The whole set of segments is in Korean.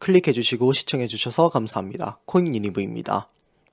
클릭해주시고 시청해주셔서 감사합니다. 코인 유니브입니다.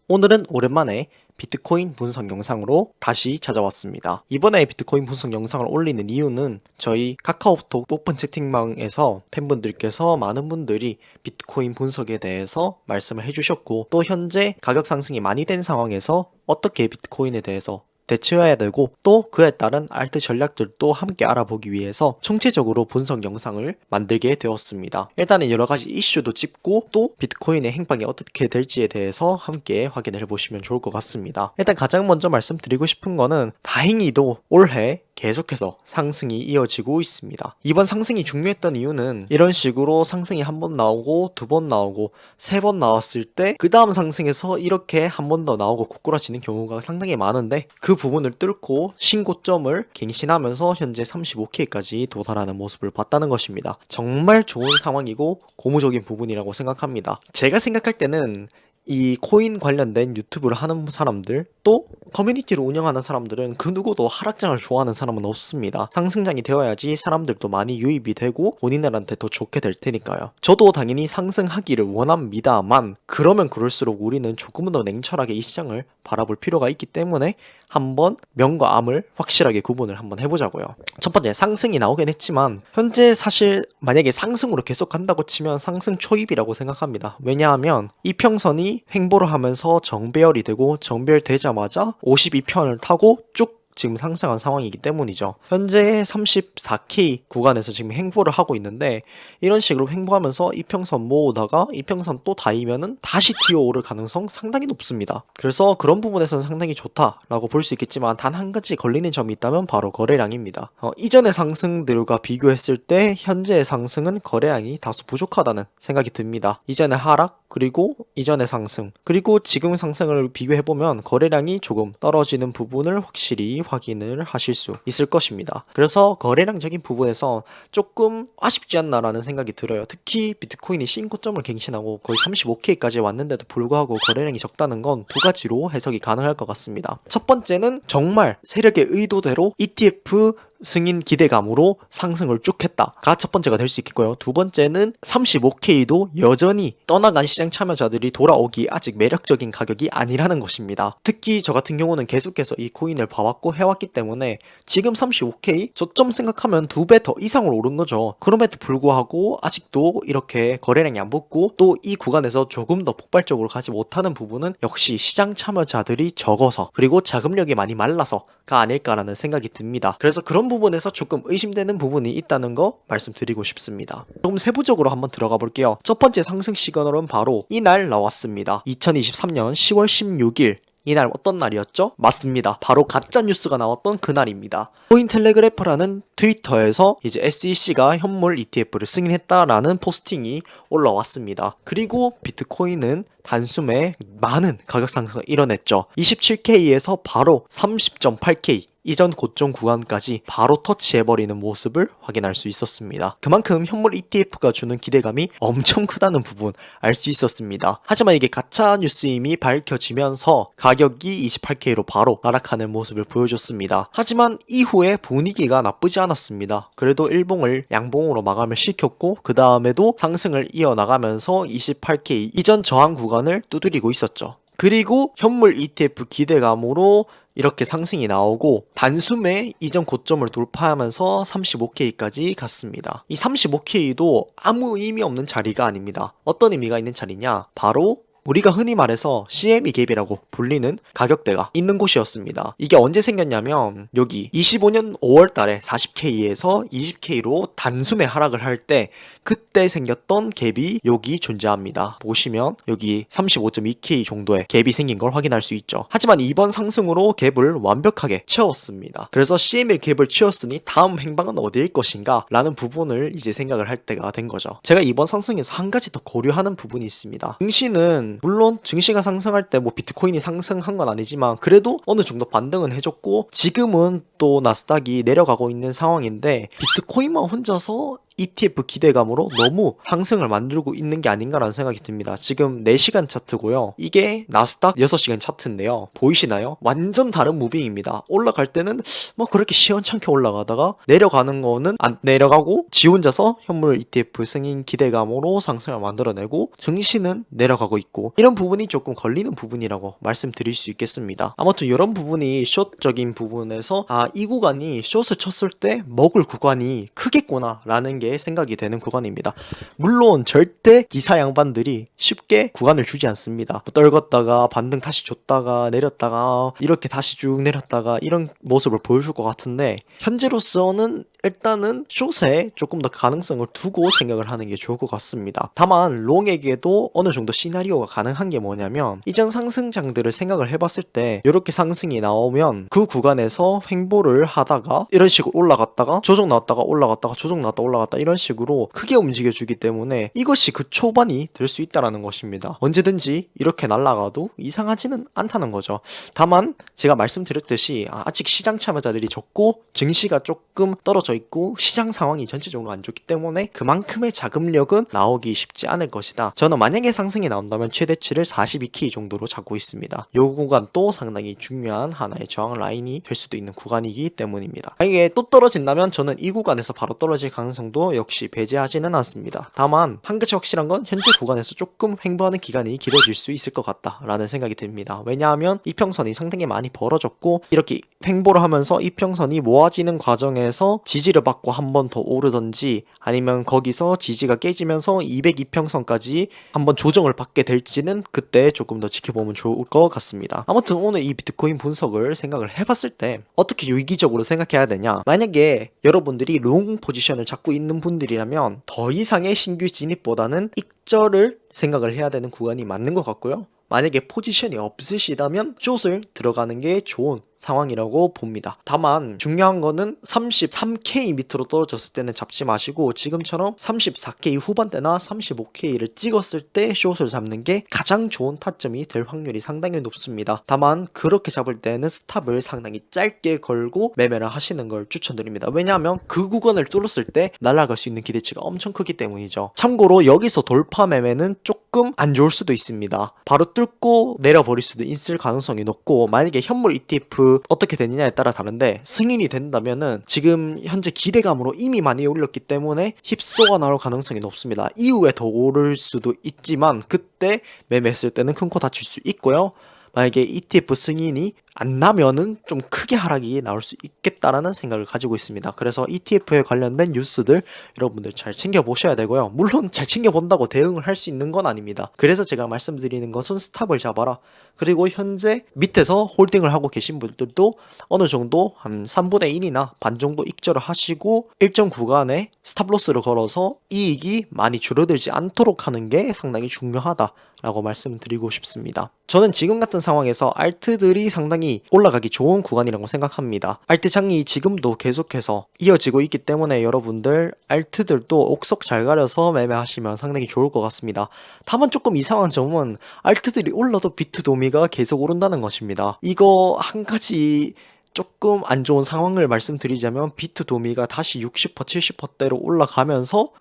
오늘은 오랜만에 비트코인 분석 영상으로 다시 찾아왔습니다. 이번에 비트코인 분석 영상을 올리는 이유는 저희 카카오톡 오픈 채팅방에서 팬분들께서 많은 분들이 비트코인 분석에 대해서 말씀을 해주셨고, 또 현재 가격 상승이 많이 된 상황에서 어떻게 비트코인에 대해서 대처해야 되고, 또 그에 따른 알트 전략들도 함께 알아보기 위해서 총체적으로 분석 영상을 만들게 되었습니다. 일단은 여러가지 이슈도 짚고, 또 비트코인의 행방이 어떻게 될지에 대해서 함께 확인해 보시면 좋을 것 같습니다. 일단 가장 먼저 말씀드리고 싶은 거는, 다행히도 올해 계속해서 상승이 이어지고 있습니다. 이번 상승이 중요했던 이유는 이런 식으로 상승이 한 번 나오고 두 번 나오고 세 번 나왔을 때 그 다음 상승에서 이렇게 한 번 더 나오고 고꾸라지는 경우가 상당히 많은데, 그 부분을 뚫고 신고점을 갱신하면서 현재 35K까지 도달하는 모습을 봤다는 것입니다. 정말 좋은 상황이고 고무적인 부분이라고 생각합니다. 제가 생각할 때는 이 코인 관련된 유튜브를 하는 사람들, 또 커뮤니티를 운영하는 사람들은 그 누구도 하락장을 좋아하는 사람은 없습니다. 상승장이 되어야지 사람들도 많이 유입이 되고 본인들한테 더 좋게 될 테니까요. 저도 당연히 상승하기를 원합니다만, 그러면 그럴수록 우리는 조금 더 냉철하게 이 시장을 바라볼 필요가 있기 때문에 한번 명과 암을 확실하게 구분을 한번 해보자고요. 첫 번째, 상승이 나오긴 했지만 현재 사실 만약에 상승으로 계속 간다고 치면 상승 초입이라고 생각합니다. 왜냐하면 이평선이 횡보를 하면서 정배열이 되고, 정배열되자마자 52편을 타고 쭉 지금 상승한 상황이기 때문이죠. 현재 34K 구간에서 지금 횡보를 하고 있는데, 이런 식으로 횡보하면서 이평선 모으다가 이평선 또 닿으면은 다시 튀어오를 가능성 상당히 높습니다. 그래서 그런 부분에서는 상당히 좋다라고 볼 수 있겠지만, 단 한 가지 걸리는 점이 있다면 바로 거래량입니다. 이전의 상승들과 비교했을 때 현재의 상승은 거래량이 다소 부족하다는 생각이 듭니다. 이전의 하락, 그리고 이전의 상승, 그리고 지금 상승을 비교해보면 거래량이 조금 떨어지는 부분을 확실히 확인을 하실 수 있을 것입니다. 그래서 거래량적인 부분에서 조금 아쉽지 않나라는 생각이 들어요. 특히 비트코인이 신고점을 갱신하고 거의 35K까지 왔는데도 불구하고 거래량이 적다는 건 두 가지로 해석이 가능할 것 같습니다. 첫 번째는 정말 세력의 의도대로 ETF 승인 기대감으로 상승을 쭉 했다가 첫 번째가 될 수 있겠고요. 두 번째는 35K도 여전히 떠나간 시장 참여자들이 돌아오기 아직 매력적인 가격이 아니라는 것입니다. 특히 저 같은 경우는 계속해서 이 코인을 봐왔고 해왔기 때문에 지금 35K 저점 생각하면 2배 더 이상으로 오른 거죠. 그럼에도 불구하고 아직도 이렇게 거래량이 안 붙고, 또 이 구간에서 조금 더 폭발적으로 가지 못하는 부분은 역시 시장 참여자들이 적어서, 그리고 자금력이 많이 말라서가 아닐까라는 생각이 듭니다. 그래서 그런 부분에서 조금 의심되는 부분이 있다는 거 말씀드리고 싶습니다. 조금 세부적으로 한번 들어가 볼게요. 첫 번째 상승 시그널은 바로 이날 나왔습니다. 2023년 10월 16일 이날 어떤 날이었죠? 맞습니다. 바로 가짜뉴스가 나왔던 그날입니다. 코인텔레그래프라는 트위터에서 이제 SEC가 현물 ETF를 승인했다라는 포스팅이 올라왔습니다. 그리고 비트코인은 단숨에 많은 가격 상승을 이뤄냈죠. 27K에서 바로 30.8K, 이전 고점 구간까지 바로 터치해버리는 모습을 확인할 수 있었습니다. 그만큼 현물 ETF가 주는 기대감이 엄청 크다는 부분 알 수 있었습니다. 하지만 이게 가짜 뉴스임이 밝혀지면서 가격이 28K로 바로 하락하는 모습을 보여줬습니다. 하지만 이후에 분위기가 나쁘지 않았습니다. 그래도 일봉을 양봉으로 마감을 시켰고, 그 다음에도 상승을 이어나가면서 28K 이전 저항 구간을 두드리고 있었죠. 그리고 현물 ETF 기대감으로 이렇게 상승이 나오고 단숨에 이전 고점을 돌파하면서 35K까지 갔습니다. 이 35K도 아무 의미 없는 자리가 아닙니다. 어떤 의미가 있는 자리냐? 바로 우리가 흔히 말해서 CME 갭이라고 불리는 가격대가 있는 곳이었습니다. 이게 언제 생겼냐면, 여기 25년 5월 달에 40K에서 20K로 단숨에 하락을 할 때 그때 생겼던 갭이 여기 존재합니다. 보시면 여기 35.2K 정도의 갭이 생긴 걸 확인할 수 있죠. 하지만 이번 상승으로 갭을 완벽하게 채웠습니다. 그래서 CME 갭을 채웠으니 다음 행방은 어디일 것인가 라는 부분을 이제 생각을 할 때가 된 거죠. 제가 이번 상승에서 한 가지 더 고려하는 부분이 있습니다. 증시는 물론 증시가 상승할 때 뭐 비트코인이 상승한 건 아니지만 그래도 어느 정도 반등은 해줬고, 지금은 또 나스닥이 내려가고 있는 상황인데 비트코인만 혼자서 ETF 기대감으로 너무 상승을 만들고 있는 게 아닌가라는 생각이 듭니다. 지금 4시간 차트고요. 이게 나스닥 6시간 차트인데요. 보이시나요? 완전 다른 무빙입니다. 올라갈 때는 뭐 그렇게 시원찮게 올라가다가 내려가는 거는 안 내려가고 지 혼자서 현물 ETF 승인 기대감으로 상승을 만들어내고 증시는 내려가고 있고, 이런 부분이 조금 걸리는 부분이라고 말씀드릴 수 있겠습니다. 아무튼 이런 부분이 숏적인 부분에서 이 구간이 숏을 쳤을 때 먹을 구간이 크겠구나 라는 게 생각이 되는 구간입니다. 물론 절대 기사 양반들이 쉽게 구간을 주지 않습니다. 떨궜다가 반등 다시 줬다가 내렸다가 이렇게 다시 쭉 내렸다가 이런 모습을 보여줄 것 같은데, 현재로서는 일단은 숏에 조금 더 가능성을 두고 생각을 하는 게 좋을 것 같습니다. 다만 롱에게도 어느 정도 시나리오가 가능한 게 뭐냐면, 이전 상승장들을 생각을 해봤을 때 이렇게 상승이 나오면 그 구간에서 횡보를 하다가 이런 식으로 올라갔다가 조정 나왔다가 올라갔다가 조정 나왔다 올라갔다 이런 식으로 크게 움직여주기 때문에 이것이 그 초반이 될 수 있다는 것입니다. 언제든지 이렇게 날아가도 이상하지는 않다는 거죠. 다만 제가 말씀드렸듯이 아직 시장 참여자들이 적고 증시가 조금 떨어져 있고 시장 상황이 전체적으로 안 좋기 때문에 그만큼의 자금력은 나오기 쉽지 않을 것이다. 저는 만약에 상승이 나온다면 최대치를 42K 정도로 잡고 있습니다. 이 구간도 상당히 중요한 하나의 저항 라인이 될 수도 있는 구간이기 때문입니다. 만약에 또 떨어진다면 저는 이 구간에서 바로 떨어질 가능성도 역시 배제하지는 않습니다. 다만 한 가지 확실한 건 현재 구간에서 조금 횡보하는 기간이 길어질 수 있을 것 같다라는 생각이 듭니다. 왜냐하면 이평선이 상당히 많이 벌어졌고, 이렇게 횡보를 하면서 이평선이 모아지는 과정에서 지지를 받고 한 번 더 오르던지, 아니면 거기서 지지가 깨지면서 202평선까지 한번 조정을 받게 될지는 그때 조금 더 지켜보면 좋을 것 같습니다. 아무튼 오늘 이 비트코인 분석을 생각을 해봤을 때 어떻게 유기적으로 생각해야 되냐, 만약에 여러분들이 롱 포지션을 잡고 있는 분들이라면 더 이상의 신규 진입보다는 익절을 생각을 해야 되는 구간이 맞는 것 같고요. 만약에 포지션이 없으시다면 숏을 들어가는 게 좋은 상황이라고 봅니다. 다만 중요한 거는 33K 밑으로 떨어졌을 때는 잡지 마시고, 지금처럼 34K 후반대나 35K를 찍었을 때 숏을 잡는 게 가장 좋은 타점이 될 확률이 상당히 높습니다. 다만 그렇게 잡을 때는 스탑을 상당히 짧게 걸고 매매를 하시는 걸 추천드립니다. 왜냐하면 그 구간을 뚫었을 때 날아갈 수 있는 기대치가 엄청 크기 때문이죠. 참고로 여기서 돌파 매매는 조금 안 좋을 수도 있습니다. 바로 뚫고 내려버릴 수도 있을 가능성이 높고, 만약에 현물 ETF 어떻게 되느냐에 따라 다른데, 승인이 된다면은 지금 현재 기대감으로 이미 많이 올렸기 때문에 힙소가 나올 가능성이 높습니다. 이후에 더 오를 수도 있지만 그때 매매했을 때는 큰 코 다칠 수 있고요. 만약에 ETF 승인이 안 나면은 좀 크게 하락이 나올 수 있겠다라는 생각을 가지고 있습니다. 그래서 ETF에 관련된 뉴스들 여러분들 잘 챙겨보셔야 되고요. 물론 잘 챙겨본다고 대응을 할 수 있는 건 아닙니다. 그래서 제가 말씀드리는 것은 스탑을 잡아라. 그리고 현재 밑에서 홀딩을 하고 계신 분들도 어느 정도 한 3분의 1이나 반 정도 익절을 하시고 일정 구간에 스탑로스를 걸어서 이익이 많이 줄어들지 않도록 하는 게 상당히 중요하다라고 말씀드리고 싶습니다. 저는 지금 같은 상황에서 알트들이 상당히 올라가기 좋은 구간이라고 생각합니다. 알트장이 지금도 계속해서 이어지고 있기 때문에 여러분들 알트들도 옥석 잘 가려서 매매하시면 상당히 좋을 것 같습니다. 다만 조금 이상한 점은 알트들이 올라도 비트도미가 계속 오른다는 것입니다. 이거 한 가지 조금 안 좋은 상황을 말씀드리자면, 비트 도미가 다시 60% 70%대로 올라가면서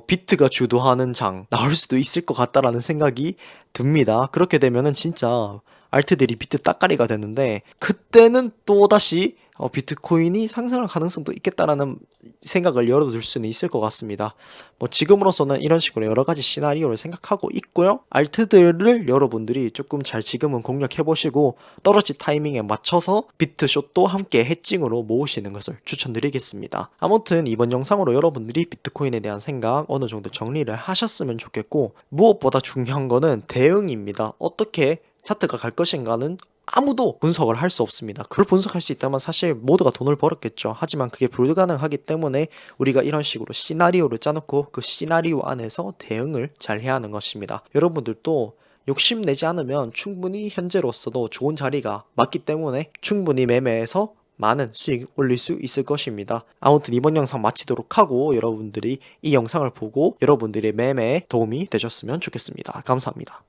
비트가 주도하는 장 나올 수도 있을 것 같다라는 생각이 듭니다. 그렇게 되면은 진짜 알트들이 비트 따까리가 되는데, 그때는 또다시 비트코인이 상승할 가능성도 있겠다라는 생각을 열어둘 수는 있을 것 같습니다. 뭐 지금으로서는 이런 식으로 여러 가지 시나리오를 생각하고 있고요. 알트들을 여러분들이 조금 잘 지금은 공략해 보시고 떨어질 타이밍에 맞춰서 비트숏도 함께 해칭으로 모으시는 것을 추천드리겠습니다. 아무튼 이번 영상으로 여러분들이 비트코인에 대한 생각 어느 정도 정리를 하셨으면 좋겠고, 무엇보다 중요한 거는 대응입니다. 어떻게 차트가 갈 것인가는 아무도 분석을 할 수 없습니다. 그걸 분석할 수 있다면 사실 모두가 돈을 벌었겠죠. 하지만 그게 불가능하기 때문에 우리가 이런 식으로 시나리오를 짜놓고 그 시나리오 안에서 대응을 잘 해야 하는 것입니다. 여러분들도 욕심내지 않으면 충분히 현재로서도 좋은 자리가 맞기 때문에 충분히 매매해서 많은 수익 올릴 수 있을 것입니다. 아무튼 이번 영상 마치도록 하고, 여러분들이 이 영상을 보고 여러분들의 매매에 도움이 되셨으면 좋겠습니다. 감사합니다.